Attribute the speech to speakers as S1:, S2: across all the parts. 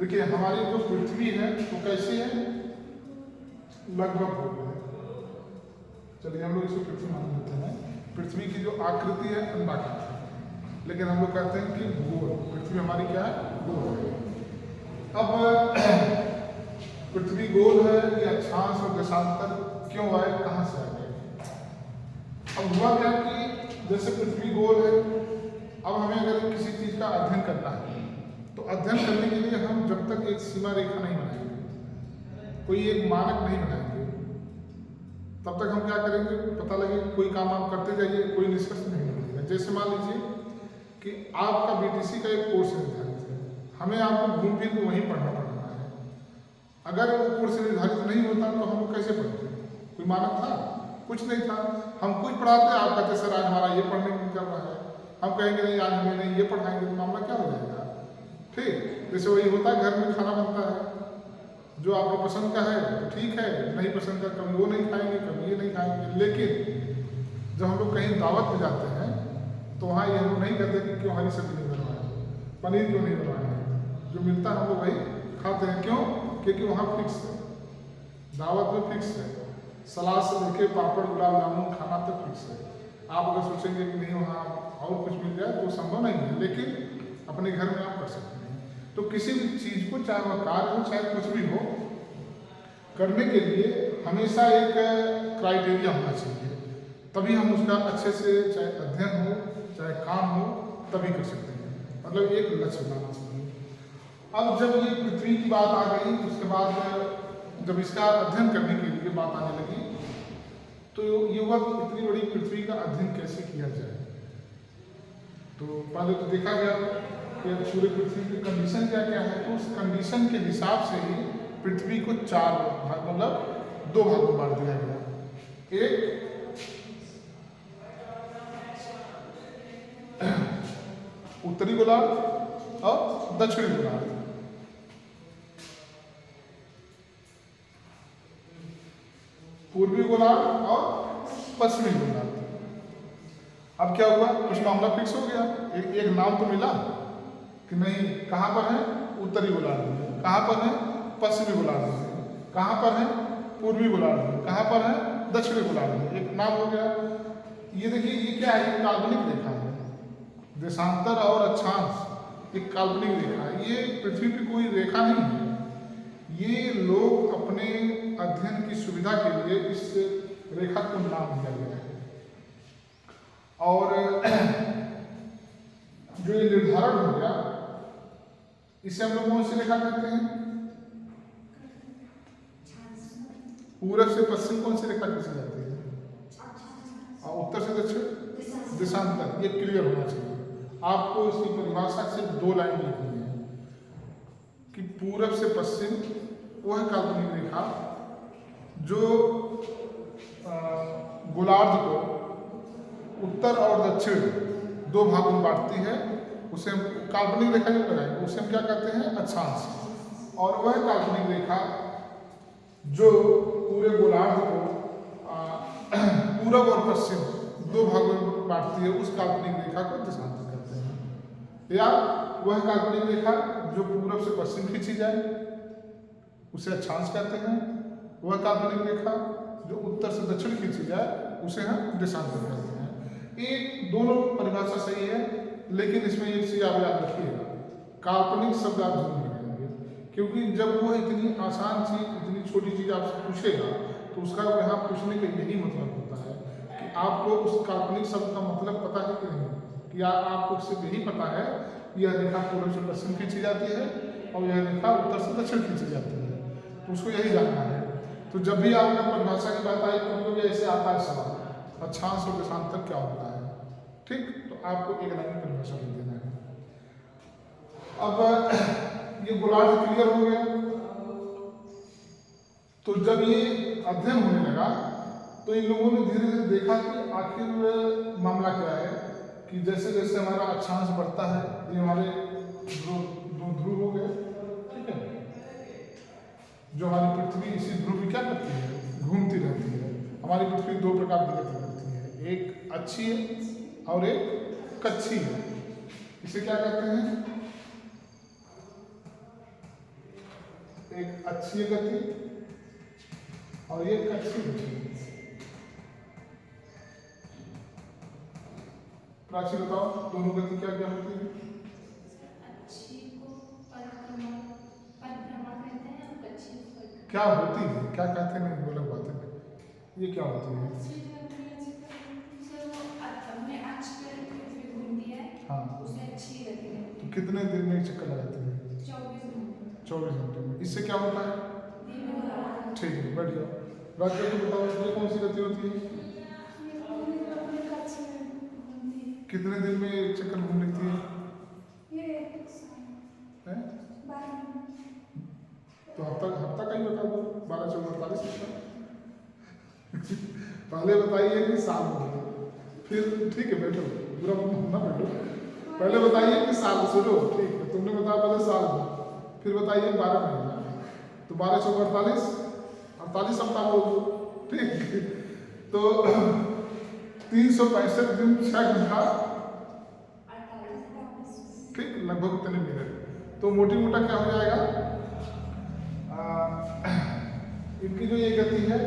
S1: देखिए हमारी जो पृथ्वी है वो कैसी है, लगभग हो गई। चलिए हम लोग इसको पृथ्वी मान लेते हैं। पृथ्वी की जो आकृति है अंडाकार है, लेकिन हम लोग कहते हैं कि गोल। पृथ्वी हमारी क्या है, गोल है। अब पृथ्वी गोल है, ये अक्षांश और देशांतर क्यों आए, कहाँ से आ गए? अब हुआ क्या कि जैसे पृथ्वी गोल है, अब हमें अगर किसी चीज का अध्ययन करना है तो अध्ययन करने के लिए हम जब तक एक सीमा रेखा नहीं बनाएंगे, कोई एक मानक नहीं बनाएंगे, तब तक हम क्या करेंगे, पता लगे कोई काम आप करते जाइए, कोई निष्कर्ष नहीं निकलेगा। जैसे मान लीजिए कि आपका बीटीसी का एक कोर्स निर्धारित है, हमें आपको घूम फिर वहीं पढ़ना है। अगर वो कोर्स निर्धारित नहीं होता तो हम कैसे पढ़ते? कोई मानक था? कुछ नहीं था। हम कुछ पढ़ाते, आप कहते सर आज हमारा ये पढ़ने में कर रहा है, हम कहेंगे नहीं आज हमें नहीं ये पढ़ाएंगे, तो मामला क्या हो जाएगा? ठीक, जैसे वही होता है, घर में खाना बनता है, जो आपको पसंद का है तो ठीक है, नहीं पसंद का कभी वो नहीं खाएंगे, कभी ये नहीं खाएंगे। लेकिन जब हम लोग कहीं दावत में जाते हैं तो वहाँ ये हम लोग नहीं कहते कि क्यों हरी सब्जी नहीं बनवाए, पनीर क्यों नहीं बनवाए, जो मिलता है हम लोग वही खाते हैं। क्यों? क्योंकि वहाँ फिक्स है, दावत में फिक्स है, सलाद से लेके पापड़ गुलाब जामुन खाना तक फिक्स है। आप अगर सोचेंगे कि नहीं वहाँ और कुछ मिल जाए तो संभव नहीं है, लेकिन अपने घर में आप कर सकते हैं। तो किसी भी चीज को, चाहे वह कार्य हो चाहे कुछ भी हो, करने के लिए हमेशा एक क्राइटेरिया होना चाहिए, तभी हम उसका अच्छे से, चाहे अध्ययन हो चाहे काम हो, तभी कर सकते हैं। मतलब एक लक्ष्य बनाना चाहिए। अब जब ये पृथ्वी की बात आ गई, उसके बाद जब इसका अध्ययन करने के लिए बात आने लगी तो ये हुआ कि इतनी बड़ी पृथ्वी का अध्ययन कैसे किया जाए। तो पहले तो देखा गया कि पूरे पृथ्वी की कंडीशन क्या क्या है, तो उस कंडीशन के हिसाब से ही पृथ्वी को चार भाग, मतलब दो भागों में बांट दिया गया। एक उत्तरी गोलार्ध और दक्षिणी गोलार्ध। पूर्वी गोलार्ध और पश्चिमी गोलार्ध। अब क्या हुआ, कुछ मामला फिक्स हो गया, एक नाम तो मिला कि नहीं, कहाँ पर है, उत्तरी गोलार्ध में, कहाँ पर है, पश्चिमी गोलार्ध में, कहाँ पर है, पूर्वी गोलार्ध में, कहाँ पर है, दक्षिणी गोलार्ध में, एक नाम हो गया। ये देखिए ये क्या है, एक काल्पनिक रेखा है, देशांतर और अक्षांश एक काल्पनिक रेखा है। ये पृथ्वी की कोई रेखा नहीं है, ये लोग अपने अध्ययन की सुविधा के लिए इस रेखा को नाम दिया गया है। और जो ये निर्धारण हो गया, इसे हम लोग कौन सी रेखा कहते हैं? पूरब से पश्चिम कौन सी रेखा खींची जाती है? और उत्तर से दक्षिण देशांतर। ये क्लियर होना चाहिए आपको। इसकी परिभाषा सिर्फ दो लाइन लिखनी है कि पूरब से पश्चिम वह काल्पनिक रेखा जो गोलार्ध को उत्तर और दक्षिण दो भागों में बांटती है, उसे हम काल्पनिक रेखा जो लगाएंगे उसे हम क्या कहते हैं? अक्षांश। और वह काल्पनिक रेखा जो पूरे गोलार्ध को पूरब और पश्चिम दो भागों में बांटती है, उस काल्पनिक रेखा को देशांतर कहते हैं। या वह काल्पनिक रेखा जो पूरब से पश्चिम खींची जाए उसे अक्षांश कहते हैं। वह काल्पनिक रेखा जो उत्तर से दक्षिण खींची जाए उसे हम देशांतर कहते हैं। एक दोनों परिभाषा सही है, लेकिन इसमें एक चीज आप याद रखिएगा, काल्पनिक शब्द आप जरूर लगाएंगे, क्योंकि जब वो इतनी आसान चीज, इतनी छोटी चीज आपसे पूछेगा तो उसका यहाँ पूछने का यही मतलब होता है कि आपको उस काल्पनिक शब्द का मतलब पता है कि नहीं, कि आपको सिर्फ यही पता है यह रेखा पूर्व से पश्चिम खींची जाती है और यह रेखा उत्तर से दक्षिण खींची जाती है, तो उसको यही जानना है। तो जब भी आपका परिभाषा की बात आई कभी ऐसे आता है सवाल, अक्षांश और देशांतर क्या होता है, ठीक, तो आपको एक लाइन में परिभाषा लिख देना है। अब ये गोलार्ध क्लियर हो गया। तो जब ये अध्ययन होने लगा तो इन लोगों ने धीरे धीरे देखा कि आखिर मामला क्या है, कि जैसे जैसे हमारा अक्षांश बढ़ता है, ये हमारे दो ध्रुव हो गए, ठीक है, जो हमारी पृथ्वी इसी ध्रुव में क्या करती है, घूमती रहती है। हमारी पृथ्वी दो प्रकार की गति करती है, एक अच्छी है और एक कच्छी है। इसे क्या कहते हैं, एक अच्छी गति और ये कच्छी गति। प्राची बताओ दोनों गति क्या क्या होती है?
S2: अच्छी को परिक्रमा कहते हैं और कच्छी को
S1: क्या होती है, क्या कहते हैं, वो अलग बात है, ये क्या होती है?
S2: अपने अक्ष पे पृथ्वी घूमती है,
S1: हाँ,
S2: उसे अच्छी गति है।
S1: तो कितने दिन में एक चक्कर लगाते हैं? 24 घंटे में। इससे क्या होता है? ठीक है, बढ़ जाओ। राज्य को बताओ ये कौन सी गति होती है? कितने दिन में एक चक्कर घूम लेती है? तो हफ्ता का ही बता दो, 12 14 48 पहले बताइए कि साल हो गया, फिर ठीक है बैठो, पूरा ना बैठो, पहले बताइए कि साल, सुनो ठीक है, तुमने बताया पहले साल में, फिर बताइए 12 महीना, तो 12 14 48 48 सप्ताह बोल दो, ठीक। तो 365 दिन 6 घंटा, ठीक, लगभग उतने मिनट। तो मोटी मोटा क्या हो जाएगा, इनकी जो ये गति है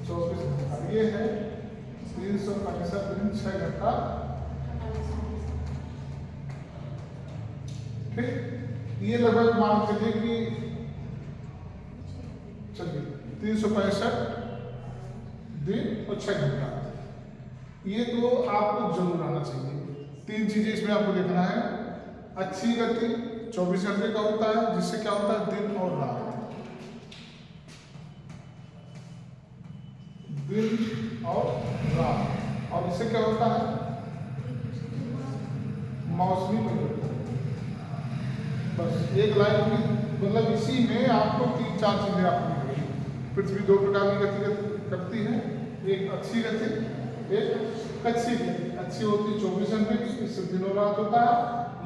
S1: 24 घंटा, ये है 365 दिन 6 घंटा, ठीक। ये लगभग मान के चलिए कि चलिए 365 दिन और 6 घंटा, ये तो आपको जरूर आना चाहिए। 3 चीजें इसमें आपको देखना है, अच्छी गति 24 घंटे का होता है, जिससे क्या होता है दिन और रात, दिन और रात, और इससे क्या होता है मौसमी परिवर्तन। बस एक लाइन में, मतलब इसी में आपको 3-4 चीजें आपको मिलेगी। पृथ्वी दो प्रकार की गति करती है, एक अच्छी गति, एक कच्छी गति। अच्छी होती है 24 घंटे की, इससे दिन और रात होता है,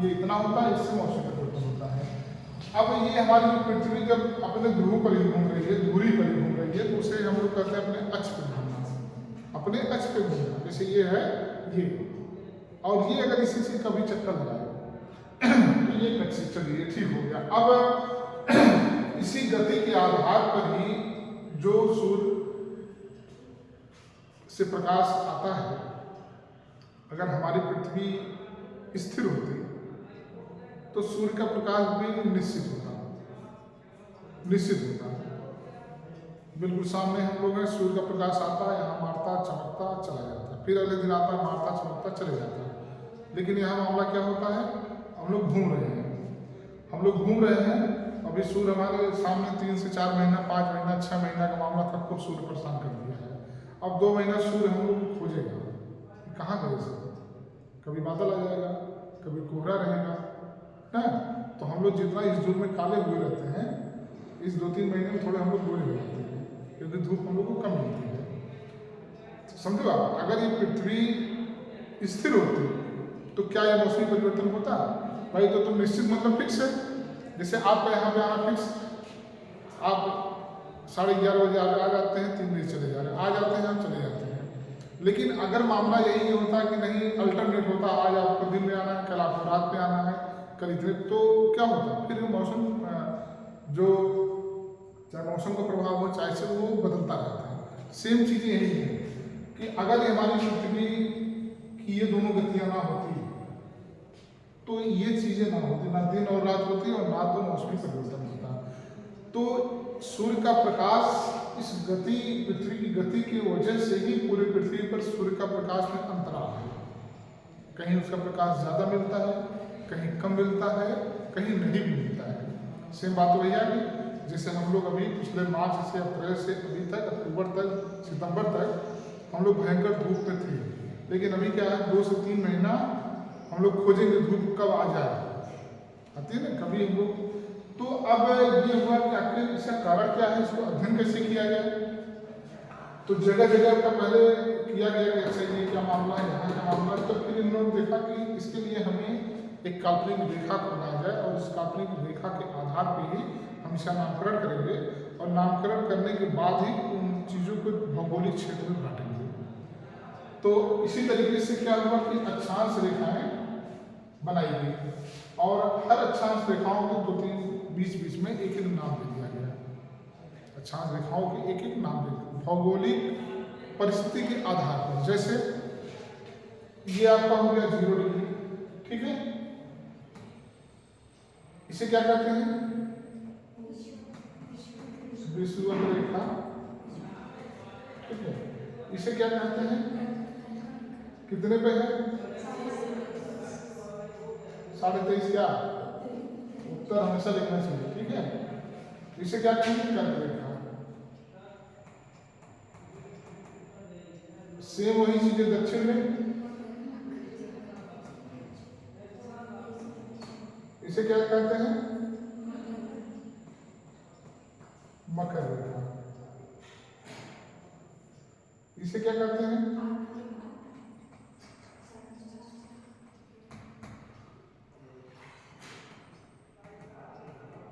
S1: ये इतना होता है, इससे मौसम परिवर्तन होता है। अब ये हमारी जो पृथ्वी जब अपने ध्रुव पर ही घूम रही है, धुरी पर ही घूम रही है, तो उसे हम लोग कहते हैं अपने अक्ष पर घूमना, अपने अक्ष पे घूमना। जैसे ये है ये, और ये अगर इसी से कभी चक्कर लगाए तो ये कच्छी, चलिए ठीक हो गया। अब इसी गति के आधार पर ही जो सूर्य से प्रकाश आता है, अगर हमारी पृथ्वी स्थिर होती तो सूर्य का प्रकाश भी निश्चित होता है। बिल्कुल सामने हम लोग हैं, सूर्य का प्रकाश आता है, यहाँ मारता चमकता चला जाता है, फिर अगले दिन आता है, मारता चमकता चले जाता है। लेकिन यहाँ मामला क्या होता है, हम लोग घूम रहे हैं, अभी सूर्य हमारे सामने 3 से 4 महीना, 5 महीना, 6 महीना का मामला था, खूब सूर्य परेशान कर दिया है। अब 2 महीना सूर्य हम लोग खोजेगा, कहाँ गए सब, कभी बादल आ जाएगा, कभी कोहरा रहेगा, है। तो हम लोग जितना इस धूप में काले हुए रहते हैं, इस 2-3 महीने में थोड़े हम लोग गोरे हो जाते हैं, क्योंकि धूप हम लोग को कम मिलती है। तो समझो आप, अगर ये पृथ्वी स्थिर होती तो क्या ये मौसमी परिवर्तन होता भाई? तो तुम निश्चित मतलब फिक्स है, जैसे आपका यहाँ पे आना फिक्स, आप 11:30 बजे आ जाते हैं, 3 बजे चले जा रहे हैं, आ जाते हैं चले जाते हैं। लेकिन अगर मामला यही होता कि नहीं, अल्टरनेट होता, आज आपको दिन में आना है, कल आपको रात में आना है, कल इतने, तो क्या होता, फिर मौसम जो चाहे मौसम का प्रभाव हो, चाहे से वो बदलता रहता है। सेम चीज़ें यही है कि अगर हमारी पृथ्वी की ये दोनों गतियाँ ना होती तो ये चीज़ें ना होती, ना दिन और रात होती और ना तो मौसमी परिवर्तन होता। तो सूर्य का प्रकाश इस गति, पृथ्वी की गति की वजह से ही पूरी पृथ्वी पर सूर्य का प्रकाश में अंतराल है, कहीं उसका प्रकाश ज़्यादा मिलता है, कहीं कम मिलता है, कहीं नहीं भी मिलता है। सेम बात वही है कि जैसे हम लोग अभी पिछले मार्च से अप्रैल से अभी तक अक्टूबर तक सितंबर तक हम लोग भयंकर धूप में थे, लेकिन अभी क्या है 2 से 3 महीना हम लोग खोजेंगे धूप कब आ जाए, आती है ना कभी हम लोग। तो अब ये हुआ कि आखिर इसका कारण क्या है, इसको अध्ययन कैसे किया जाए। तो जगह जगह का पहले किया गया कि अच्छा ये क्या मामला है, यहाँ क्या मामला है। तो फिर इन लोगों ने देखा कि इसके लिए हमें एक काल्पनिक रेखा को बनाया जाए और उस काल्पनिक रेखा के आधार पर ही हम इसका नामकरण करेंगे और नामकरण करने के बाद ही उन चीज़ों को भौगोलिक क्षेत्र में बांटेंगे। तो इसी तरीके से क्या हुआ कि अक्षांश रेखाएं बनाई गई और हर अक्षांश रेखाओं को 2-3 बीच में एक एक नाम दे दिया गया। अक्षांश रेखाओं के एक एक नाम दे भौगोलिक परिस्थिति के आधार पर। जैसे ये आपका हो गया 0 डिग्री, ठीक है, इसे क्या कहते हैं, विषुवत रेखा, ठीक है। इसे क्या कहते हैं, कितने पे है, 23.5 क्या उत्तर हमेशा लिखना चाहिए, ठीक है। इसे क्या कहेंगे, कर्क रेखा। सेम वही चीजें दक्षिण में, इसे क्या कहते हैं, मकर रेखा। इसे क्या कहते हैं,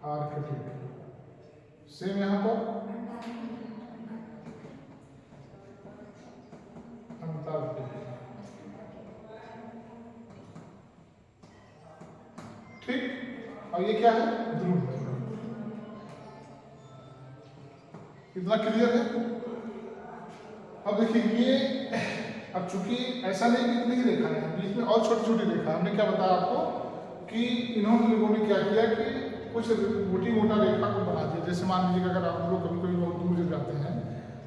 S1: आर्कटिक। सेम यहां पर अंटार्कटिक, ठीक। और ये क्या है, ध्रुव। इतना क्लियर है। अब देखिए ये, अब चूंकि ऐसा नहीं कि इतनी ही रेखा है, बीच में और छोटी छोटी रेखा। हमने क्या बताया आपको कि इन्होंने लोगों ने क्या किया कि कुछ मोटा रेखा को बना दिया। जैसे मान लीजिए अगर आप लोग कभी कभी बहुत दूर जाते हैं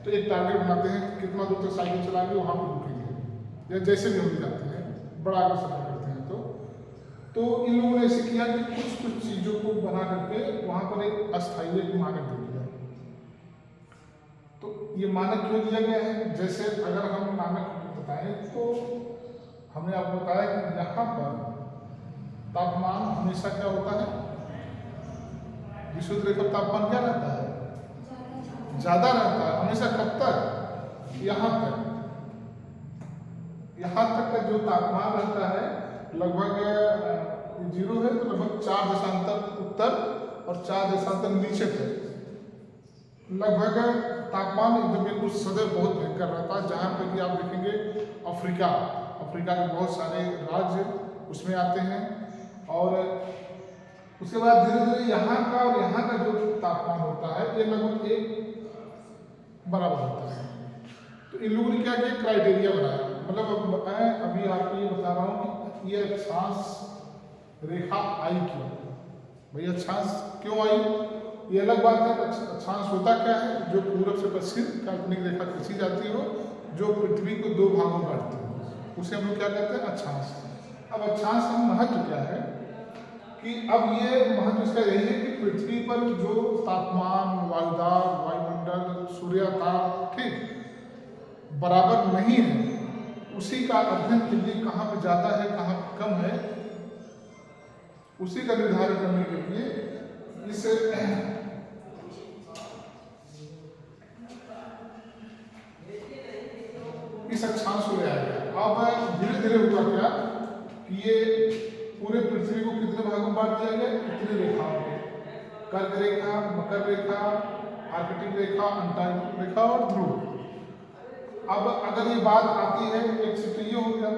S1: तो एक टारगेट बनाते हैं कि कितना दूर तक साइकिल चलाएंगे वहाँ पर रुकेंगे, या जैसे भी हम जाते हैं बड़ा अगर सफर करते हैं तो इन लोगों ने ऐसे किया कि कुछ चीज़ों को बना करके वहाँ पर एक अस्थायी एक मानक दे दिया। तो ये मानक क्यों दिया गया है, जैसे अगर हम मानक बताएं तो हमने आपको बताया कि यहाँ पर तापमान हमेशा क्या होता है, विषुवत रेखा तापमान क्या रहता है, ज्यादा रहता है हमेशा। कब तक, यहाँ तक का जो तापमान रहता है लगभग 0 है तो लगभग 4 देशांतर उत्तर और 4 देशांतर नीचे तक लगभग तापमान एकदम बिल्कुल सदैव बहुत भयंकर रहता है। जहाँ पे कि आप देखेंगे अफ्रीका के बहुत सारे राज्य उसमें आते हैं और उसके बाद धीरे धीरे यहाँ का और यहाँ का जो तापमान होता है ये लगभग एक बराबर होता है। तो इन लोगों ने क्या किया, क्राइटेरिया बनाया। मतलब मैं अभी आपको ये बता रहा हूँ कि ये अक्षांश रेखा आई क्यों, भाई अक्षांश क्यों आई, ये अलग बात है। अक्षांश होता क्या है, जो पूरब से पश्चिम काल्पनिक रेखा खींची जाती हो जो पृथ्वी को 2 भागों में बांटती है, उसे हम लोग क्या कहते हैं, अक्षांश। अब अक्षांश का महत्व क्या है कि अब ये महत्व इसका यही है कि पृथ्वी पर जो तापमान, वायुदाब, वायुमंडल, सूर्याताप ठीक बराबर नहीं है, उसी का अध्ययन के लिए कहाँ पे ज़्यादा है कहाँ पे कम है, उसी का निर्धारण करने के लिए इस अक्षांश को ले आया गया। अब धीरे धीरे हुआ क्या कि ये पूरे पृथ्वी को कितने भागों में बांट दिया गया, इतने रेखाओं में, कर्क रेखा, मकर रेखा, आर्कटिक रेखा, अंटार्कटिक रेखा और ध्रुव। अब अगर ये बात आती है एक से तो ये हो गया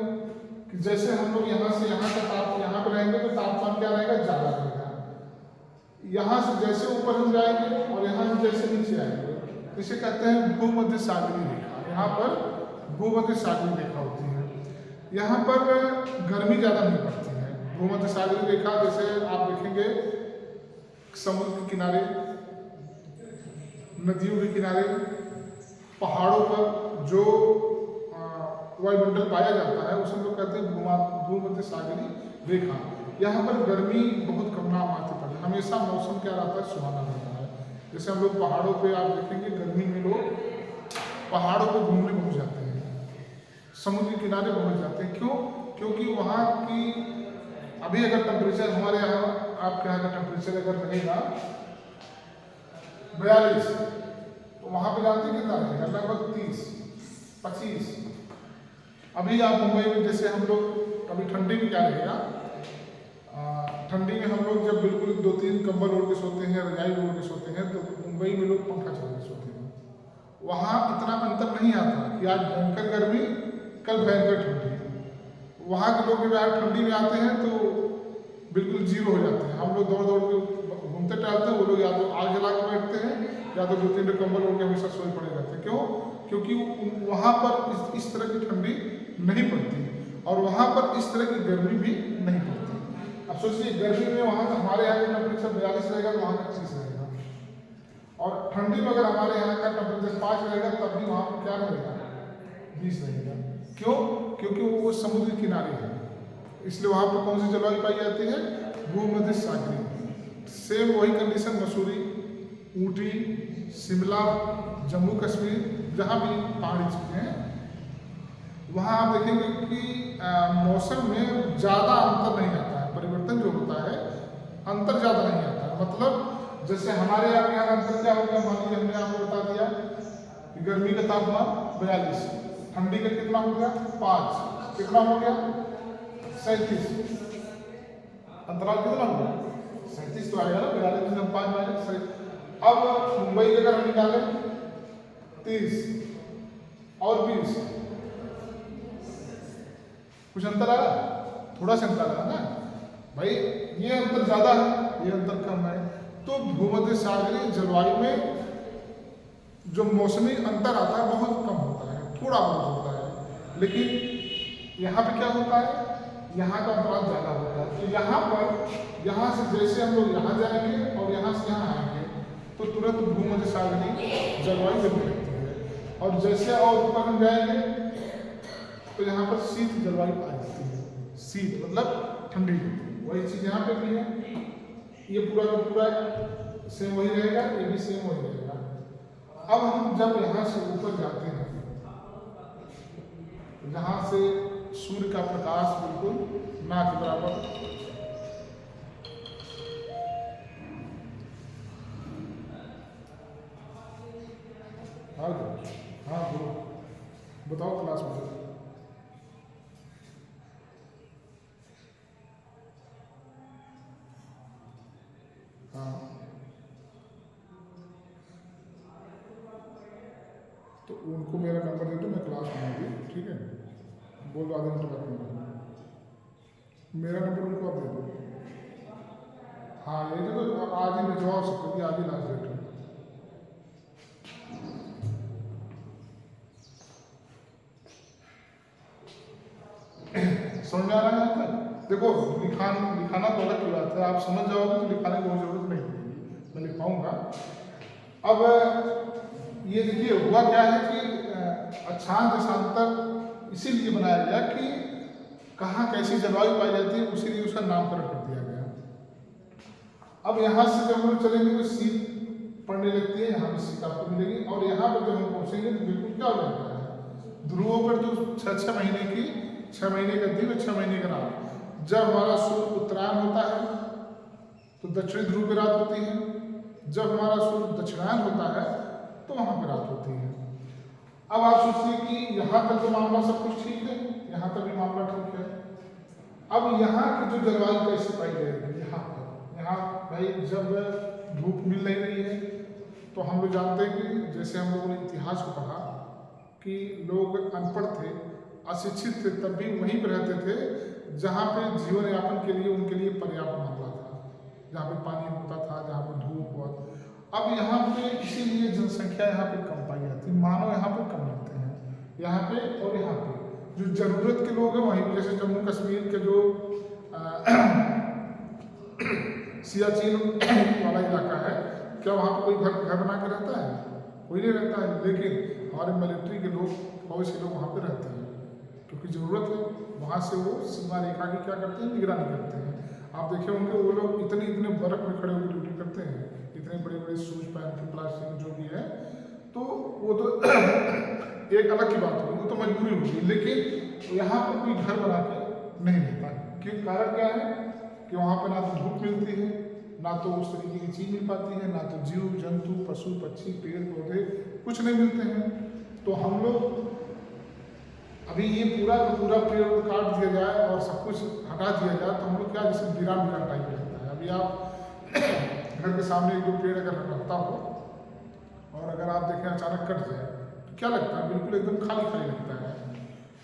S1: कि जैसे हम लोग यहाँ से यहाँ का यहाँ पर रहेंगे तो तापमान क्या रहेगा, ज़्यादा रहेगा। यहाँ से जैसे ऊपर हम जाएंगे और यहाँ हम जैसे नीचे आएंगे, इसे कहते हैं भूमध्य सागरीय रेखा। यहाँ पर भूमध्य सागरीय रेखा होती है, यहाँ पर गर्मी ज़्यादा नहीं पड़ती है। भूमध्य सागरीय रेखा जैसे आप देखेंगे समुद्र के किनारे, नदियों के किनारे, पहाड़ों पर जो वायुमंडल पाया जाता है उसे हम लोग कहते हैं भूमध्य सागरीय रेखा। यहाँ पर गर्मी बहुत कम नाम आती पड़ती है, हमेशा मौसम क्या रहता है, सुहाना रहता है। जैसे हम लोग पहाड़ों पे आप देखेंगे गर्मी में लोग पहाड़ों पे घूमने पहुंच जाते हैं, समुद्र के किनारे पहुंच जाते हैं। क्यों? क्योंकि वहाँ की अभी अगर टेम्परेचर हमारे यहाँ आपके यहाँ का टेम्परेचर अगर रहेगा 42, तो वहाँ पे जानते हैं कितना रहेगा? लगभग 30-25। अभी आप मुंबई में जैसे हम लोग अभी ठंडी में क्या रहेगा, ठंडी में हम लोग जब बिल्कुल 2-3 कंबल ओढ़ के सोते हैं, रजाई ओढ़ के सोते हैं, तो मुंबई में लोग पंखा चला के सोते हैं। वहाँ इतना अंतर नहीं आता कि आज भयंकर गर्मी, कल भयंकर ठंडी। वहाँ के लोग जब आज ठंडी में आते हैं तो बिल्कुल जीरो हो जाते हैं। हम लोग दौड़ दौड़ के घूमते टहलते हैं, वो लोग या तो आग जला के बैठते हैं या तो 2-3 कंबल ओढ़ के हमेशा सोए पड़े रहते हैं। क्यों? क्योंकि वहाँ पर इस तरह की ठंडी नहीं पड़ती और वहाँ पर इस तरह की गर्मी भी नहीं पड़ती। अब सोचिए गर्मी में वहाँ का हमारे यहाँ का टेम्परेचर 42 रहेगा तो वहाँ का 25 रहेगा, और ठंडी में अगर हमारे यहाँ का टेम्परेचर 5 रहेगा तब भी वहाँ पर क्या रहेगा? 20 रहेगा। क्यों? क्योंकि वो समुद्र किनारे है, इसलिए वहाँ पर कौन सी जलवायु पाई जाती है? भूमध्य सागरीय। सेम वही कंडीशन मसूरी, ऊटी, शिमला, जम्मू कश्मीर, जहाँ भी पहाड़ी चीज़ें हैं वहाँ आप देखेंगे कि मौसम में ज़्यादा अंतर नहीं आता है, परिवर्तन जो होता है अंतर ज़्यादा नहीं आता है। मतलब जैसे हमारे यहाँ अंतर क्या हो गया, मान लीजिए हमने आपको बता दिया कि गर्मी का तापमान 42, ठंडी का कितना हो गया? 5, कितना हो गया? 37। अंतराल कितना हो गया? 37 तो आएगा ना, 42 में 5 माइनस 37। अब मुंबई का अगर हम निकालें 30 और 20, कुछ अंतर आया? थोड़ा सा अंतर आया ना भाई, ये अंतर ज़्यादा है, ये अंतर कम है। तो भूमध्य सागरीय जलवायु में जो मौसमी अंतर आता है बहुत कम होता है, थोड़ा बहुत होता है। लेकिन यहाँ पे क्या होता है? यहाँ का अंतराल ज़्यादा होता है। तो यहाँ पर यहाँ से जैसे हम लोग यहाँ जाएंगे और यहाँ से यहाँ आएंगे तो तुरंत भूमध्य सागरीय जलवायु बनने लगती है, और जैसे और ऊपर हम जाएंगे तो यहाँ पर शीत जलवायु आ जाती है। शीत मतलब ठंडी। वही चीज़ यहाँ पे भी है, ये पूरा का पूरा सेम वही रहेगा, ये भी सेम वही रहेगा। अब हम जब यहाँ से ऊपर जाते हैं, जहाँ से सूर्य का प्रकाश बिल्कुल ना के बराबर, हाँ बोलो, बताओ क्लास में। हाँ तो उनको मेरा नंबर दे दो, मैं क्लास में दूँगी, ठीक है? बोल दो आधे घंटे बाद मेरा नंबर उनको आप दे दो। हाँ ये दे दो, आज ही भिजवा सकते हो कि आज ही लास्ट डेट है। समझ में आ रहा है आपका? देखो लिखाना तो अलग की बात है, आप समझ जाओगे तो लिखाने की कोई जरूरत नहीं पड़ेगी, मैं लिखाऊंगा। अब ये देखिए हुआ क्या है कि अक्षांश देशांतर इसीलिए बनाया गया कि कहाँ कैसी जलवायु पाई जाती है, उसी लिए उसका नामकरण कर दिया गया। अब यहाँ से जब हम लोग चलेंगे तो शीत पड़ने लगती है, यहाँ पे शीत आपको मिलेगी, और यहाँ पर जब हम पहुँचेंगे तो बिल्कुल क्या हो जाता है? ध्रुवों पर तो 6 महीने की 6 महीने का दिन और 6 महीने का रात। जब हमारा सूर्य उत्तरायण होता है तो दक्षिणी ध्रुव पे रात होती है, जब हमारा सूर्य दक्षिणायन होता है तो वहाँ पे रात होती है। अब आप सोचिए कि यहाँ तक तो मामला सब कुछ ठीक है, यहाँ तक भी मामला ठीक है। अब यहाँ की जो जलवायु कैसे पाई जाएगी? यहाँ भाई जब धूप मिल नहीं रही है तो हम लोग जानते हैं कि जैसे हम लोगों ने इतिहास को पढ़ा कि लोग अनपढ़ थे, अशिक्षित थे, तब भी वहीं पर रहते थे जहाँ पे जीवन यापन के लिए उनके लिए पर्याप्त मात्रा था, जहाँ पे पानी होता था, जहाँ पे धूप हुआ। अब यहाँ पे इसीलिए जनसंख्या यहाँ पे कम पाई जाती है, मानव यहाँ पे कम रहते हैं यहाँ पे। और यहाँ पे जो जरूरत के लोग हैं वहीं पे, जैसे जम्मू कश्मीर के जो सियाचिन वाला इलाका है, क्या वहाँ पे कोई घर बना के रहता है? कोई नहीं रहता है। लेकिन हमारे मिलिट्री के लोग, फौज के लोग वहाँ पे रहते हैं क्योंकि ज़रूरत है। वहाँ से वो सीमा रेखा की क्या करते हैं? निगरानी करते हैं। आप देखिए उनके वो लोग इतने बर्फ़ में खड़े होकर ड्यूटी करते हैं, इतने बड़े बड़े बड़े शूज पहन के प्लास्टिक जो भी है, तो वो तो एक अलग की बात होगी, वो तो मजबूरी होगी। लेकिन यहाँ पर कोई घर बना के नहीं रहता, क्यों? कारण क्या है कि वहाँ पर ना तो धूप मिलती है, ना तो उस तरीके की चीज़ मिल पाती है, ना तो जीव जंतु पशु पक्षी पेड़ पौधे कुछ नहीं मिलते हैं। तो हम लोग अभी ये पूरा का पूरा पेड़ काट दिया जाए और सब कुछ हटा दिया जाए तो हम लोग क्या जैसे वीरान वीरान टाइप लगता है। अभी आप घर के सामने एक दो पेड़ अगर रखता हो और अगर आप देखें अचानक कट जाए तो क्या लगता है? बिल्कुल एकदम खाली खाली लगता है।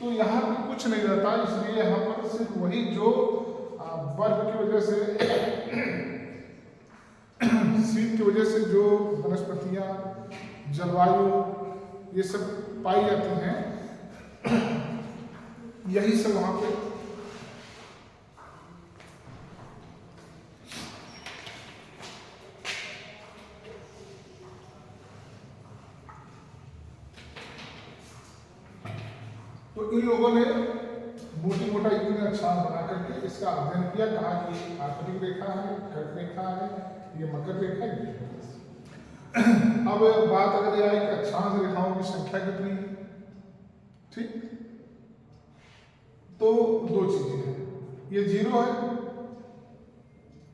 S1: तो यहाँ पे कुछ नहीं रहता, इसलिए यहाँ पर सिर्फ वही जो बर्फ की वजह से शीत की वजह से जो वनस्पतियाँ जलवायु ये सब पाई जाती हैं, यही सब वहाँ पे तो इन लोगों ने मोटी मोटा इतने अच्छा बना करके इसका अध्ययन किया, कहा कि आर्कटिक रेखा है, कर्क रेखा है, ये मकर रेखा है। अब बात अगर यह आई कि अक्षांश रेखाओं की संख्या कितनी है, ठीक? तो दो चीजें हैं, ये 0 है,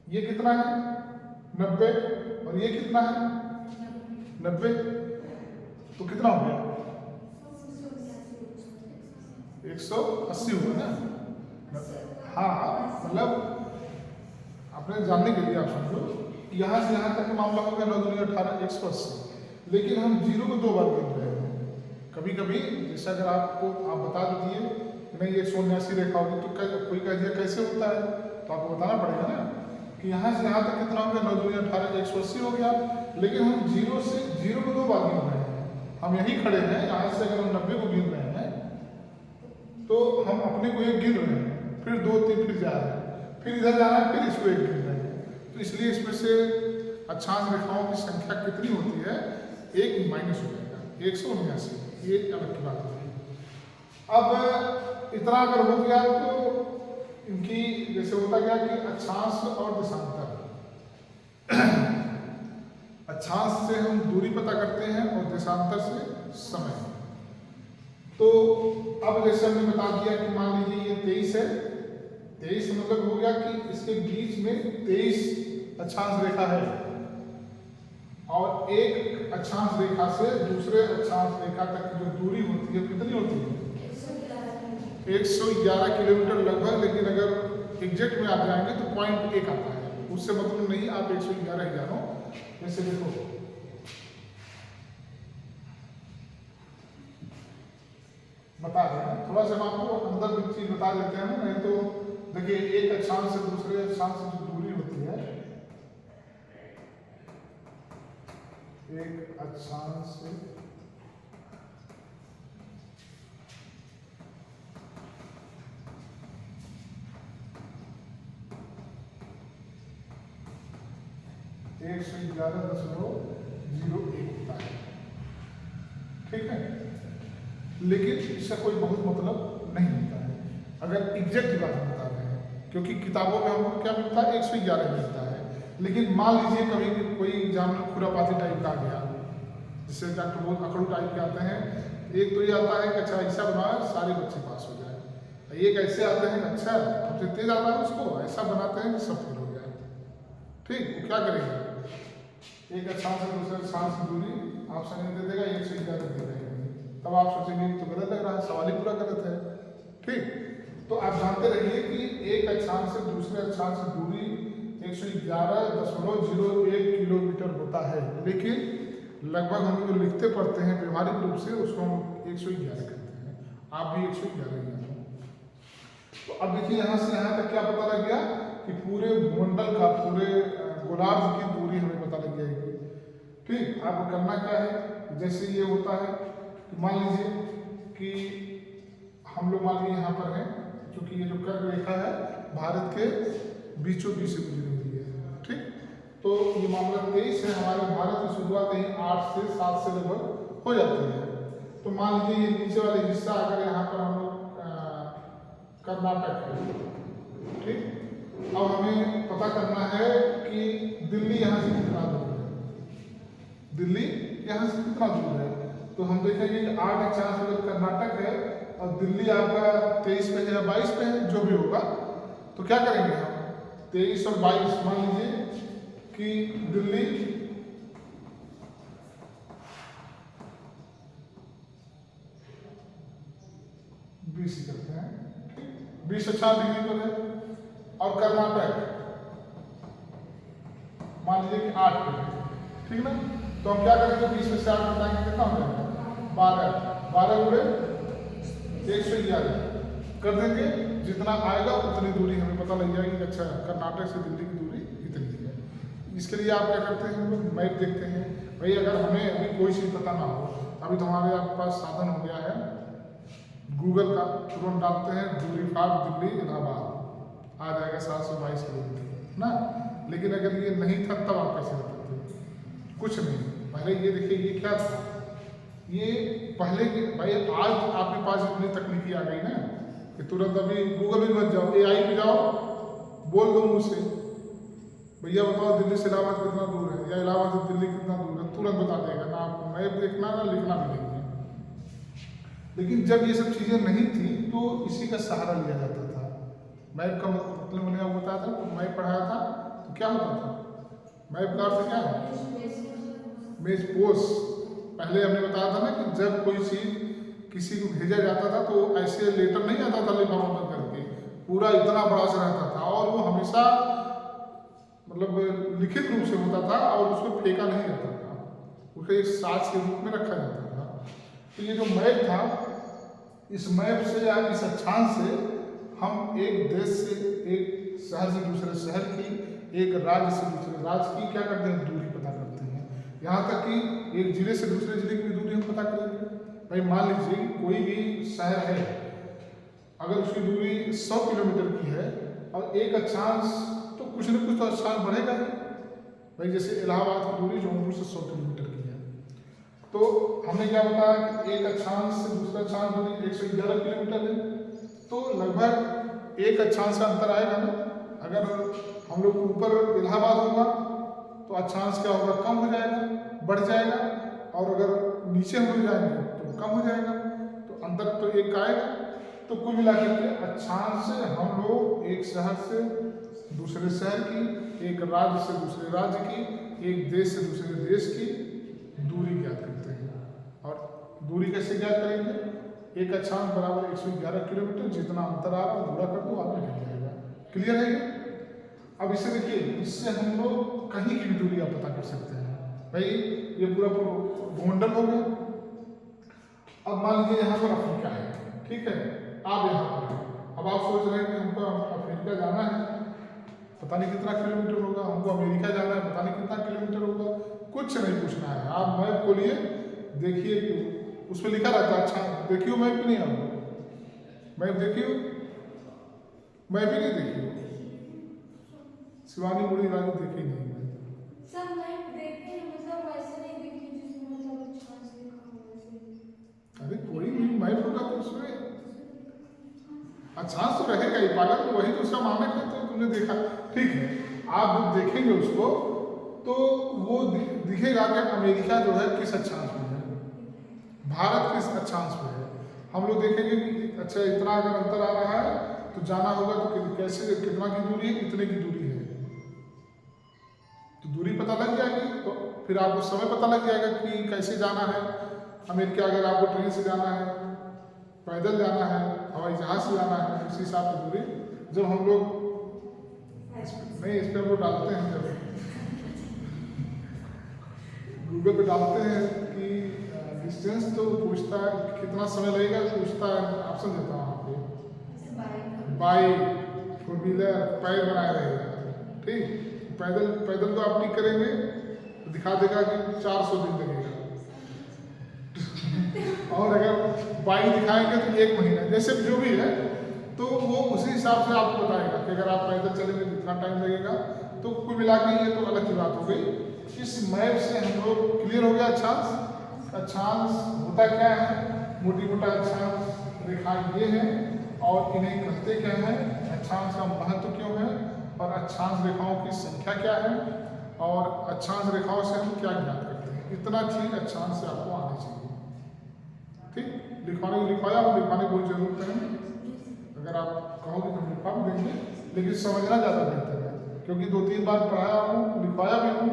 S1: ये कितना है 90, और ये कितना है 90, तो कितना हो गया 180 हुआ ना। हाँ, मतलब अपने जानने के लिए आप समझो, यहाँ से यहाँ तक मामला हो गया 9 दूनी 18 180, लेकिन हम 0 को 2 बार गिन रहे हैं। कभी कभी जैसे अगर आपको आप बता दीजिए नहीं 179 रेखा होगी तो कोई कह दिया कैसे होता है, तो आपको बताना पड़ेगा ना कि यहाँ से यहाँ तक कितना हो गया 9 दूनी 18 180 हो गया, लेकिन हम 0 को 2 बार गिन रहे हैं। हम यहीं खड़े हैं, यहाँ से अगर हम 90 को गिन रहे हैं तो हम अपने को एक गिन रहे हैं, फिर 2 3 फिर जा रहे हैं, फिर इधर जा रहे हैं, फिर इसको एक गिन रहे हैं। तो इसलिए इसमें से अक्षांश रेखाओं की संख्या कितनी होती है, 1 माइनस हो जाएगा 179, ये अलग की बात होगी। अब इतना अगर हो गया तो इनकी जैसे होता गया कि अक्षांश और देशांतर, अक्षांश से हम दूरी पता करते हैं और देशांतर से समय। तो अब जैसे हमने बता दिया कि मान लीजिए ये 23 है, 23 मतलब हो गया कि इसके बीच में 23 अक्षांश रेखा है, और एक अक्षांश रेखा से दूसरे अक्षांश रेखा तक की जो दूरी होती है कितनी होती है 111 किलोमीटर लगभग। लेकिन अगर एग्जैक्ट में आप जाएंगे तो 0.1 आता है, उससे मतलब नहीं आप 111 ही जानो। जैसे देखो बता रहे हैं, थोड़ा सा हम आपको अंदर की चीज बता देते हैं, नहीं तो देखिए एक अक्षांश से दूसरे अक्षांश से जो दूरी होती है, एक अक्षांश से एक 111.01 होता है, ठीक है। लेकिन इसका कोई बहुत मतलब नहीं होता है अगर एग्जैक्ट बात हम बता रहे हैं, क्योंकि किताबों में हमको क्या मिलता है 111 मिलता है। लेकिन मान लीजिए कभी कोई एग्जाम में खुरापाती टाइप का आ गया, जिससे डॉक्टर बहुत अकड़ू टाइप के आते हैं, एक तो ये आता है कि अच्छा ऐसा बनाए सारे बच्चे पास हो जाए, एक ऐसे आते हैं अच्छा सबसे तेज आता है उसको ऐसा बनाते हैं कि सब फेल हो जाए, ठीक। वो क्या करेंगे, एक अक्षांश से दूसरे अक्षांश की दूरी ऑप्शन दे देगा 111 दे देगा, तब आप सोचेंगे तो गलत लग रहा है, सवाल ही पूरा गलत है, ठीक। तो आप जानते रहिए कि एक अक्षांश से दूसरे अक्षांश की दूरी 111.01 किलोमीटर होता है, लेकिन लगभग हम जो लिखते पढ़ते हैं व्यवहारिक रूप से उसको हम 111 कहते हैं। आप भी 111 ही जानो। तो अब देखिए यहाँ से यहाँ तक क्या पता लग गया कि पूरे भूमंडल का, पूरे गोलार्ध की दूरी हमें पता लग जाएगी, ठीक। आपको करना क्या है, जैसे ये होता है कि मान लीजिए कि हम लोग मान लीजिए यहाँ पर हैं, क्योंकि ये जो कर्क रेखा है भारत के बीचों बीच से गुजरी हुई है, ठीक। तो ये मामला 23 है, हमारे भारत की शुरुआत कहीं 8 से 7 से लगभग हो जाती है। तो मान लीजिए ये नीचे वाले हिस्सा अगर यहाँ पर हम लोग कर्नाटक है, ठीक। अब हमें पता करना है कि दिल्ली यहाँ से कितना दूर है, दिल्ली यहाँ से कितना दूर है, तो हम देखेंगे कि 8 अक्षांश अगर कर्नाटक है और दिल्ली आपका 23 पे है या 22 पे है, जो भी होगा, तो क्या करेंगे हम 23 और 22 मान लीजिए कि दिल्ली बीस करते हैं, 20 अक्षांश डिग्री पर है, और कर्नाटक मान लीजिए कि 8 पे है, ठीक ना। तो हम क्या करेंगे, 20 में से 8 घटाएंगे, कितना हो जाएगा 12 गुणे 111 कर देंगे। जितना आएगा उतनी दूरी हमें पता लग जाएगी कि अच्छा कर्नाटक से दिल्ली की दूरी इतनी है। इसके लिए आप क्या करते हैं, हम लोग मैप देखते हैं। भाई अगर हमें अभी कोई चीज़ पता ना हो, अभी तो हमारे आपके पास साधन हो गया है गूगल का, तुरंत डालते हैं दूरी फार दिल्ली इलाहाबाद, आ जाएगा 722 किलोमीटर ना। लेकिन अगर ये नहीं था तब आप कैसे बताते थे, कुछ नहीं। पहले ये देखिए ये क्या था, ये पहले के भाई आज आपके पास इतनी तकनीकी आ गई ना कि तुरंत अभी गूगल में मत जाओ, AI पे जाओ, बोल दो मुझसे भैया बताओ दिल्ली से इलाहाबाद कितना दूर है या इलाहाबाद से दिल्ली कितना दूर है, तुरंत बता देगा ना। आपको मैप देखना ना लिखना भी नहीं है। लेकिन जब ये सब चीज़ें नहीं थी तो इसी का सहारा लिया जाता था। मैप का मतलब मैंने आपको बताया था, तो मैप पढ़ाया था तो क्या होता था, मैप का अर्थ क्या है, मेज पोस्ट। पहले हमने बताया था ना कि जब कोई चीज़ किसी को भेजा जाता था तो ऐसे लेटर नहीं आता था लिफाफा बंद करके, पूरा इतना बड़ा सा रहता था और वो हमेशा मतलब लिखित रूप से होता था और उसको फेंका नहीं जाता था, उसको एक साज के रूप में रखा जाता था। तो ये जो मैप था, इस मैप से या इस अक्षांश से हम एक देश से एक शहर से दूसरे शहर की, एक राज्य से दूसरे राज्य की क्या करते हैं, दूरी पता करते हैं। यहाँ तक कि एक जिले से दूसरे जिले की दूरी हम पता करेंगे। भाई मान लीजिए कोई भी शहर है, अगर उसकी दूरी 100 किलोमीटर की है और एक अक्षांश, तो कुछ न कुछ तो अक्षांश बढ़ेगा ही। भाई जैसे इलाहाबाद की दूरी जौनपुर से 100 किलोमीटर की है, तो हमने क्या बताया कि एक अक्षांश से दूसरा अक्षांश दूरी 111 किलोमीटर है, तो लगभग एक अक्षांश का अंतर आएगा ना। अगर हम लोग ऊपर इलाहाबाद होगा तो अक्षांश क्या होगा, कम हो जाएगा, बढ़ जाएगा, और अगर नीचे हम लोग जाएंगे तो कम हो जाएगा, तो अंतर तो एक का आएगा। तो कुल मिलाकर के अक्षांश से हम लोग एक शहर से दूसरे शहर की, एक राज्य से दूसरे राज्य की, एक देश से दूसरे देश की दूरी ज्ञात करते हैं। और दूरी कैसे ज्ञात करेंगे, एक अक्षांश बराबर 111 किलोमीटर, जितना अंतर आ रहा है पूरा कर दो, आगे निकल जाएगा। क्लियर है ये? अब इसे देखिए, इससे हम लोग कहीं की भी दूरी आप पता कर सकते हैं। भाई ये पूरा भूमंडल हो गया। अब मान लीजिए यहाँ पर अफ्रीका है, ठीक है, आप यहाँ पर हैं। अब आप सोच रहे हैं कि हमको अफ्रीका जाना है, पता नहीं कितना किलोमीटर होगा, हमको अमेरिका जाना है, पता नहीं कितना किलोमीटर होगा, कुछ नहीं पूछना है। आप मैप खोलिए, देखिए उस पर लिखा रहता है। अच्छा देखियो मैप भी नहीं, आपको मैप देखियो, मैप ही नहीं देखियो, शिवानी मुड़ी रानी देखी नहीं है।
S2: सब मैप देखते हैं, मतलब वैसे नहीं देखते जिसमें मतलब अक्षांश लिखा हो वैसे।
S1: अरे कोई भी मैप होगा तो उसमें अक्षांश तो रहेगा ही, पागल, तो वही तो उसका मानक है। तो तुमने देखा, ठीक है, आप जब देखेंगे उसको तो वो दिखेगा कि अमेरिका जो है किस अक्षांश में है, भारत किस अक्षांश में है। हम लोग देखेंगे कि अच्छा इतना अगर अंतर आ रहा है तो जाना होगा, तो कैसे, कितना की दूरी है, कितने की दूरी है, तो दूरी पता लग जाएगी। तो फिर आपको समय पता लग जाएगा कि कैसे जाना है अमेरिका। अगर आपको ट्रेन से जाना है, पैदल जाना है, हवाई जहाज से जाना है, उसी हिसाब से दूरी जब हम लोग नहीं इस पर हम लोग डालते हैं, जब गूगल पे डालते हैं कि डिस्टेंस, तो पूछता है कितना समय लगेगा, पूछता है, ऑप्शन देता हूँ आपको, बाइक, फोर व्हीलर, पैर बनाए रहेगा, ठीक। पैदल तो आप टिक करेंगे तो दिखा देगा कि 400 दिन लगेगा और अगर बाइक दिखाएंगे तो 1 महीना, जैसे जो भी है, तो वो उसी हिसाब से आपको बताएगा कि अगर आप पैदल चलेंगे तो इतना टाइम लगेगा। तो कुल मिला के ये तो अलग की बात हो गई। इस मैप से हम लोग क्लियर हो गया अक्षांश। अक्षांश होता क्या है, मोटी मोटा अक्षांश रेखाएं ये हैं और इन्हें कहते क्या है, अक्षांश का महत्व क्यों है, और अक्षांश रेखाओं की संख्या क्या है, और अक्षांश रेखाओं से हम क्या ज्ञात करते हैं। इतना चीज अक्षांश से आपको आनी चाहिए। ठीक, लिखवाने को लिखवाया और लिखवाने की कोई जरूरत नहीं। अगर आप कहोगे तो लिखवा भी देंगे, लेकिन समझना ज़्यादा बेहतर है, क्योंकि 2-3 बार पढ़ाया हूँ, लिखवाया भी हूँ,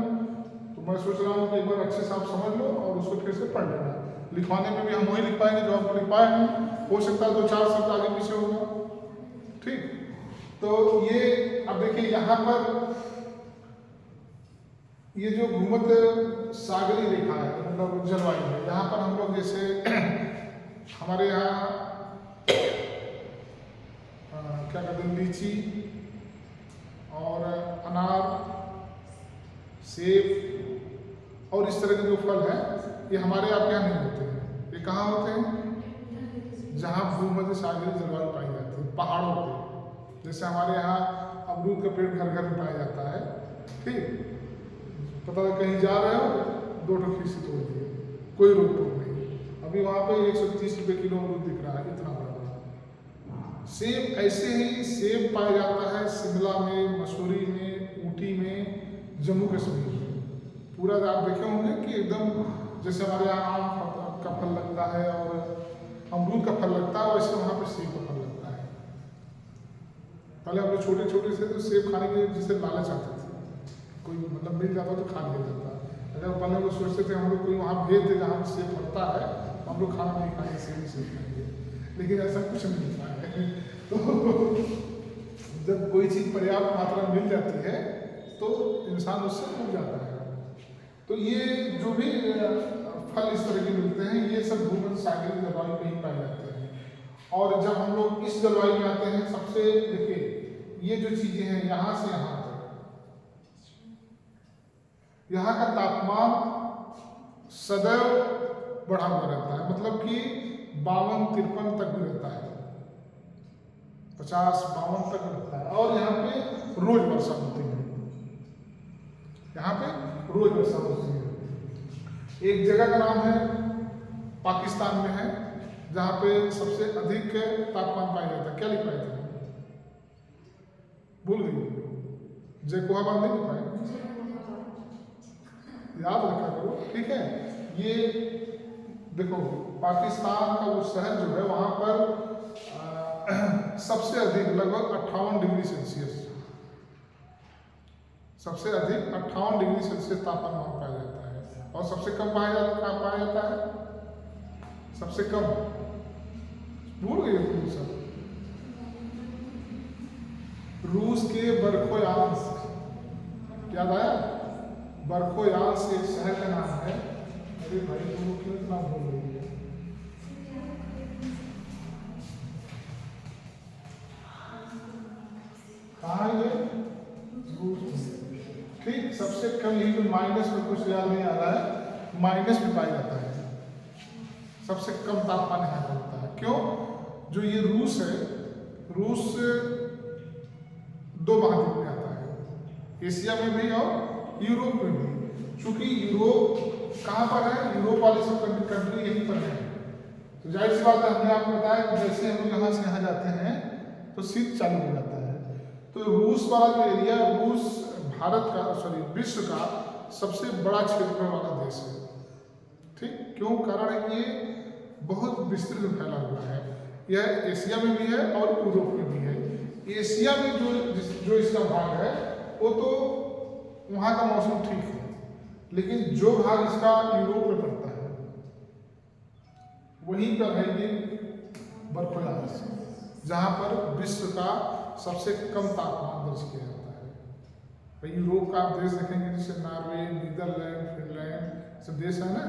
S1: तो मैं सोच रहा हूँ कि एक बार अच्छे से आप समझ लो और उसको फिर से पढ़ लेना। लिखवाने में भी हम वही लिख पाएंगे जो आपको लिखवाए हैं, हो सकता है 2-4 शब्द आगे पीछे होगा। ठीक, तो ये अब देखिए यहाँ पर ये जो भूमध्य सागरीय रेखा है, मतलब जलवायु है, यहाँ पर हम लोग जैसे हमारे यहाँ क्या कहते हैं, लीची और अनार, सेब और इस तरह के जो फल हैं, ये हमारे आपके यहाँ नहीं होते हैं। ये कहाँ होते हैं? जहाँ भूमध्य सागरीय जलवायु पाई जाती है, पहाड़ों पे। जैसे हमारे यहाँ अमरूद का पेड़ घर घर में पाया जाता है। ठीक, पता है कहीं जा रहे हो, 2 ठो से तोड़ दिए, कोई रोक टोक नहीं। अभी वहाँ पे 130 रुपये किलो अमरूद दिख रहा है, इतना बड़ा। सेब ऐसे ही सेब पाया जाता है शिमला में, मसूरी में, ऊटी में, जम्मू कश्मीर में। पूरा आप देखे होंगे कि एकदम जैसे हमारे यहाँ आम का फल लगता है और अमरूद का फल लगता है, वैसे वहाँ पर सेब का फल लगता है। पहले हम लोग छोटे छोटे से तो सेब खाने के जिसे लालच आते थे, कोई मतलब मिल जाता तो खा लिया जाता। अगर पहले लोग सोचते थे हम लोग कोई वहाँ भेज दे जहाँ सेब फलता है, हम लोग खाना नहीं खाएंगे, सेब खाएंगे, लेकिन ऐसा कुछ नहीं होता है। तो जब कोई चीज़ पर्याप्त मात्रा में मिल जाती है तो इंसान उससे उग जाता है। तो ये जो भी फल इस तरह के मिलते हैं, ये सब भूमध्य सागरीय जलवायु में ही पाए जाते हैं। और जब हम लोग इस जलवायु में आते हैं, सबसे देखिए ये जो चीजें हैं यहाँ से यहाँ तक, यहाँ का तापमान सदैव बढ़ा हुआ रहता है, मतलब कि 52-53 तक भी रहता है, 50-52 तक रहता है। और यहाँ पे रोज वर्षा होती है, यहाँ पे रोज वर्षा होती है। एक जगह का नाम है, पाकिस्तान में है, जहाँ पे सबसे अधिक तापमान पाया जाता है। क्या लिख पाए थे? भूल गई? जयकोहाबाद नहीं लिख पाए? याद रखा करो, ठीक है। ये देखो पाकिस्तान का वो शहर जो है, वहाँ पर सबसे अधिक लगभग 58 डिग्री सेल्सियस, सबसे अधिक 58 डिग्री सेल्सियस तापमान वहाँ पाया जाता है। और सबसे कम पाया जाता है, सबसे कम भूल गए तुम सब, रूस के बरखोयांस्क, याद आया? बरखोयांस्क एक शहर का नाम है। अरे भाई तुम क्यों इतना भूल रही है? कहाँ है ये? रूस। ठीक, सबसे कम यही तो माइनस में, कुछ याद नहीं आ रहा है, माइनस में पाया जाता है। सबसे कम तापमान यहाँ का होता है। क्यों? जो ये रूस है, रूस 2 महाद्वीप में आता है, एशिया में भी और यूरोप में भी। चूंकि यूरोप कहाँ पर है, यूरोप वाले सब कंट्री यहीं पर है, तो जाहिर सी बात है, हमने आपको बताया कि जैसे हम यहाँ से यहाँ जाते हैं तो शीत चालू हो जाता है। तो रूस वाला जो एरिया, रूस भारत का, सॉरी विश्व का सबसे बड़ा क्षेत्रफल वाला देश है। ठीक, क्यों? कारण है कि ये बहुत विस्तृत फैला हुआ है। यह एशिया में भी है और यूरोप में भी है। एशिया में जो इसका भाग है, वो तो वहाँ का मौसम ठीक है, लेकिन जो भाग इसका यूरोप में पड़ता है, वहीं पर है ये बरखोयांस्क, जहाँ पर विश्व का सबसे कम तापमान दर्ज किया जाता है। भाई यूरोप का आप देश देखेंगे, जैसे नॉर्वे, नीदरलैंड, फिनलैंड सब देश है ना,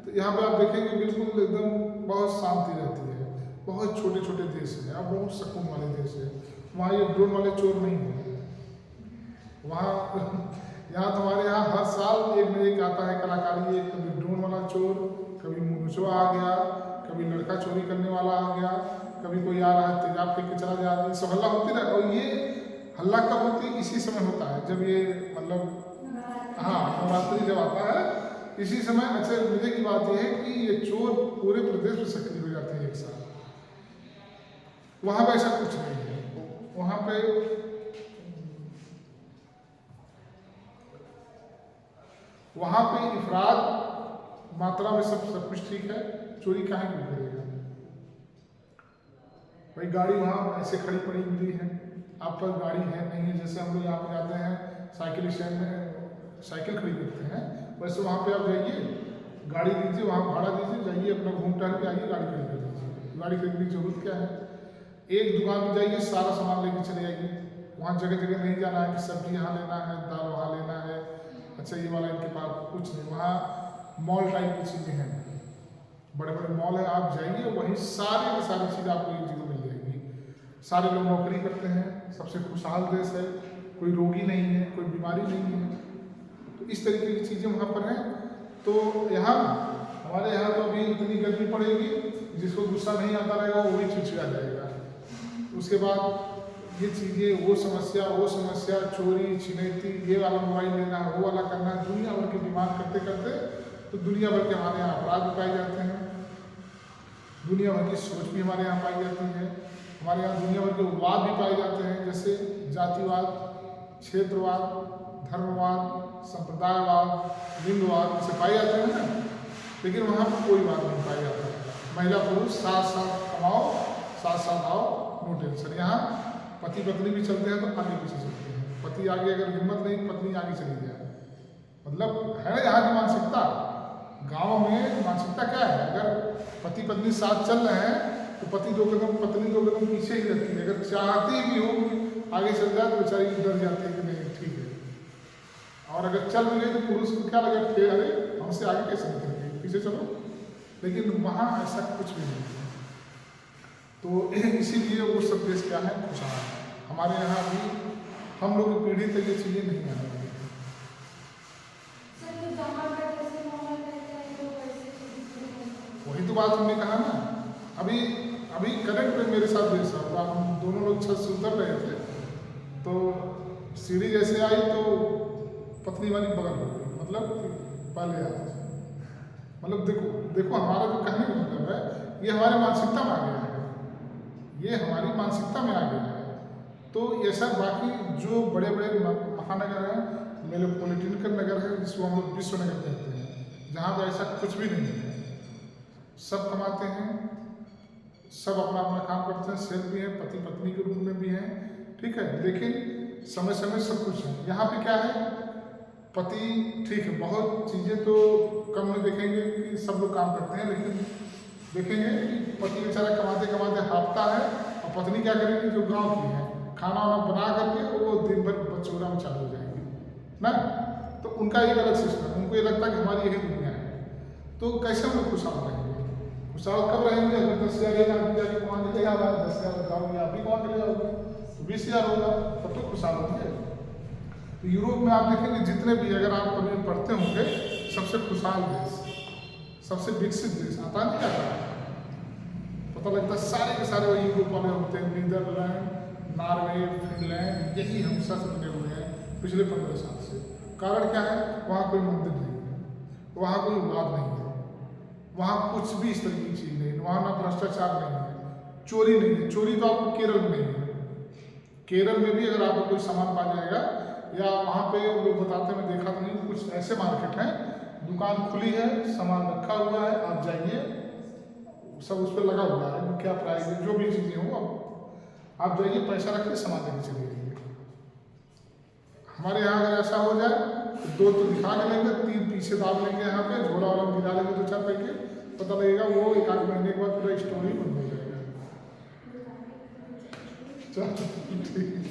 S1: तो यहाँ पे आप देखेंगे बिल्कुल एकदम बहुत शांति रहती है, बहुत छोटे छोटे देश है और बहुत सुकून वाले देश है। वहाँ ये ड्रोन वाले चोर नहीं है वहाँ। यहाँ तो हमारे यहाँ हर साल एक न एक आता है कलाकारी, एक कभी ड्रोन वाला चोर, कभी मुनुचवा आ गया, कभी लड़का चोरी करने वाला आ गया, कभी कोई आ रहा है तेजाब फेंक के चला जा रहा है, सब हल्ला होती रहे। और ये हल्ला कब होती है? इसी समय होता है जब ये मतलब हाँ नवरात्रि जब आता है, इसी समय। अच्छा मजे की बात यह है कि ये चोर पूरे प्रदेश में सक्रिय हो जाते हैं एक साथ। वहाँ पे ऐसा कुछ नहीं है, वहाँ पे इफराद मात्रा में सब कुछ ठीक है, चोरी काहे क्यों करेगा? भाई गाड़ी वहाँ ऐसे खड़ी पड़ी मिली है, आप पर गाड़ी है नहीं है, जैसे हम लोग यहाँ पे जाते हैं साइकिल स्टैंड में साइकिल खड़ी करते हैं, वैसे वहाँ पे आप जाइए, गाड़ी दीजिए, वहाँ भाड़ा दीजिए, जाइए अपना घूम टहल के आइए, गाड़ी खड़ी कर दीजिए। गाड़ी खरीदने की जरूरत क्या है? एक दुकान पे जाइए, सारा सामान लेके चले आइए। वहाँ जगह जगह नहीं जाना है कि सब्जी यहाँ लेना है, दाल वहाँ लेना है, अच्छा ये वाला इनके पास कुछ नहीं। वहाँ मॉल टाइप की चीज़ें हैं, बड़े बड़े मॉल है, आप जाइए वहीं सारी की सारी चीज़ आपको एक जगह मिल जाएगी। सारे लोग नौकरी करते हैं, सबसे खुशहाल देश है, कोई रोगी नहीं है, कोई बीमारी नहीं है, तो इस तरीके की चीज़ें वहाँ पर हैं। तो यहाँ हमारे यहाँ तो अभी इतनी गर्मी पड़ेगी, जिसको गुस्सा नहीं आता रहेगा वो भी चिड़चिड़ा जाएगा। उसके बाद ये चीज़ें, वो समस्या, चोरी छिनैती, ये वाला मोबाइल लेना, वो वाला करना, दुनिया भर की डिमांड करते करते तो दुनिया भर के हमारे यहाँ अपराध भी पाए जाते हैं, दुनिया भर की सोच भी हमारे यहाँ पाई जाती है, हमारे यहाँ दुनिया भर के वाद भी पाए जाते हैं, जैसे जातिवाद, क्षेत्रवाद, धर्मवाद, संप्रदायवाद, लिंगवाद से पाए जाते हैं ना। लेकिन वहाँ पर कोई बात नहीं पाया जाता है, महिला पुरुष साथ साथ कमाओ, साथ साथ आओ, नो टेंशन। यहाँ पति पत्नी भी चलते हैं तो आगे पीछे चलते हैं, पति आगे अगर हिम्मत नहीं पत्नी आगे चली जाए, मतलब है ना यहाँ की मानसिकता। गांव में मानसिकता क्या है, अगर पति पत्नी साथ चल रहे हैं तो पति 2 कदम पत्नी 2 कदम पीछे ही रहती है। अगर चाहती भी हो कि आगे चल जाए तो बेचारी डर जाती है कि नहीं ठीक है, और अगर चल भी गई तो पुरुष को क्या लगे, फिर अरे हमसे आगे कैसे निकलेंगे, पीछे चलो। लेकिन वहाँ ऐसा कुछ भी नहीं है। तो इसीलिए वो सब देश क्या है, खुशहाल। हमारे यहाँ भी हम लोग की पीढ़ी तक ये चीज़ें नहीं आने वाली हैं। वही तो बात हमने कहा ना, अभी करंट में मेरे साथ जैसा हुआ, हम दोनों लोग छत से उतर रहे थे तो सीढ़ी जैसे आई तो पत्नी वाली बगल हो गई, मतलब पहले आ, मतलब देखो हमारा जो कहने का मतलब है, ये हमारी मानसिकता में आ गया है, ये हमारी मानसिकता में आ गया है। तो ये सब बाकी जो बड़े बड़े महानगर हैं, मेट्रोपॉलिटन नगर है, जिसको हम लोग विश्व नगर कहते हैं, जहाँ पर ऐसा कुछ भी नहीं है, सब कमाते हैं, सब अपना अपना काम करते हैं, सेफ भी हैं, पति पत्नी के रूप में भी हैं, ठीक है। लेकिन समय समय सब कुछ है। यहाँ पे क्या है, पति ठीक है, बहुत चीज़ें तो कम में देखेंगे कि सब लोग काम करते हैं, लेकिन देखेंगे कि पति बेचारा कमाते कमाते हाफता है और पत्नी क्या करेगी, जो गांव की है, खाना वाना बना करके वो दिन भर बचौरा में चालू हो जाएंगे ना। तो उनका एक अलग सिस्टम, उनको ये लगता है कि हमारी यही दुनिया है। तो कैसे हम लोग खुशहाल रहेंगे? खुशहाल कब रहेंगे? अगर 10,000 आदमी जाके कमा के ले आवा, 10,000 बताओगे, आप भी कमा के ले आओगे, 20,000 होगा, तब तो खुशहाल होंगे। तो यूरोप में आप देखेंगे जितने भी, अगर आप कभी पढ़ते होंगे, सबसे खुशहाल देश, सबसे विकसित देश आता नहीं आता, पता लगता सारे के सारे वही यूरोप वाले होते हैं, नीदरलैंड, नॉर्वे, फिनलैंड, यही हम सब बने हुए हैं पिछले 15 साल से। कारण क्या है? वहाँ कोई मंदिर नहीं है, वहाँ कोई वाद नहीं है, वहाँ कुछ भी इस तरह की चीज़ नहीं है, वहाँ ना भ्रष्टाचार नहीं है, चोरी नहीं है। चोरी तो आपको केरल में नहीं है, केरल में भी अगर आपको कोई सामान पा जाएगा, या वहाँ पे लोग बताते हैं, देखा तो नहीं, कुछ ऐसे मार्केट हैं, दुकान खुली है, सामान रखा हुआ है, आप जाइए, सब उस पर लगा हुआ है, क्या प्राइस है, जो भी चीज़ें हो, आप जाइए, पैसा रखिए, सामान लेके चले जाइए। हमारे यहाँ अगर ऐसा हो जाए तो 2 तो दिखा के लेंगे, 3 पीछे दाब लेंगे, यहाँ पे झोला वाला गिरा लेंगे 2-4 पैके, पता लगेगा वो 1-8 महीने के बाद पूरा स्टोरी बन हो जाएगा। चलो ठीक।